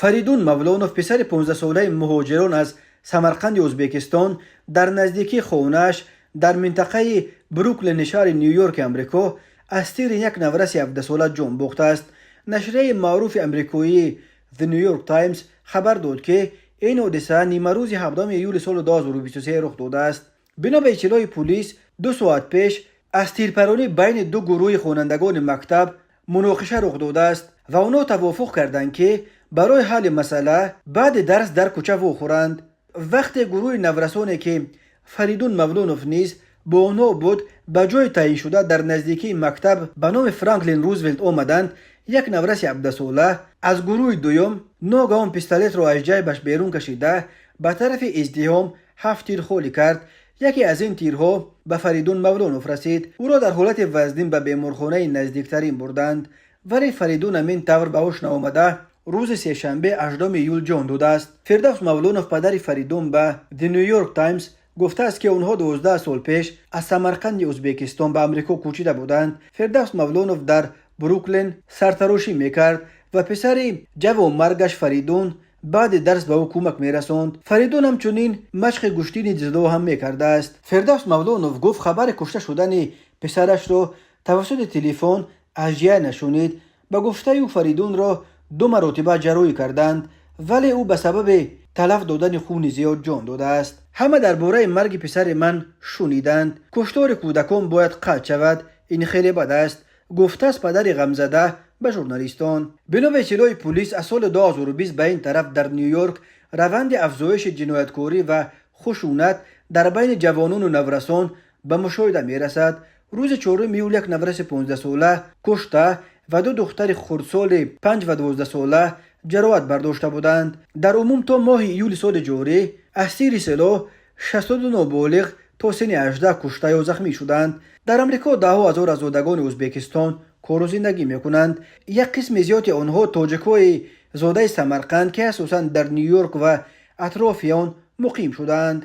فریدون مولونوف پسر 15 ساله مهاجران از سمرقند ازبکستان در نزدیکی خونه‌اش در منطقه بروکلین شهر نیویورک امریکا از تیر یک نورس 17 ساله جان باخته است. نشریه معروف امریکایی The New York Times خبر داد که این حادثه نیمه روز 17 ایول سال 2023 رخ داده است. بنا به اطلاع پلیس 2 ساعت پیش از تیرپرانی بین دو گروه خوانندگان مکتب مناقشه رخ داده است و آنها توافق کردند که برای حل مسئله بعد درس در کوچه واخورند. وقتی گروه نورسانی که فریدون مولونوف نیز با آنها بود به جای تعیین شده در نزدیکی مکتب به نام فرانکلین روزولت آمدند، یک نورس 17 ساله از گروه دوم ناگهان پیستولت را از جیبش بیرون کشیده به طرف ازدحام 7 تیر خالی کرد. یکی از این تیرها به فریدون مولونوف رسید. او را در حالت وزنین به بیمارخانه نزدیکترین بردند، ولی فریدون همین طور به هوش نآمده روز سه‌شنبه 18 ایول جان داده است. فردوس مولونوف پدر فریدون به The New York Times گفته است که اونها 12 سال پیش از سمرقند ازبکستان به آمریکا کوچیده بودند. فردوس مولونوف در بروکلین سرتراشی میکرد و پسر جوان مرگش فریدون بعد درس به او کمک میرساند. فریدون همچنین مشق گشتین جدو هم میکرده است. فردوس مولونوف گفت خبر کشته شدن پسرش را توسط تلفن از جای نشونید. به گفته او فریدون را 2 مرتبه جراحی کردند، ولی او به سبب تلف دادن خون زیاد جان داده است. همه درباره مرگ پسر من شنیدند. کشتار کودکان باید قطع شود، این خیلی بد است، گفته است پدر غمزده به ژورنالیستان. بنا به اطلاع پلیس از سال 2020 به این طرف در نیویورک روند افزایش جنایتکاری و خشونت در بین جوانان و نورسان به مشاهده می رسد. روز 4 ایول یک نورس 15 ساله کشته و 2 دختر خردسال 5 و 12 ساله جراحت برداشته بودند. در عموم تا ماه ایول سال جاری از تیر سلاح 62 نابالغ تا سن 18 کشته یا زخمی شدند. در امریکا ده ها هزار زادگان ازبکستان کار و زندگی میکنند. یک قسم زیادی آنها تاجکای زاده سمرقند که اساساً در نیویورک و اطراف آن مقیم شدند.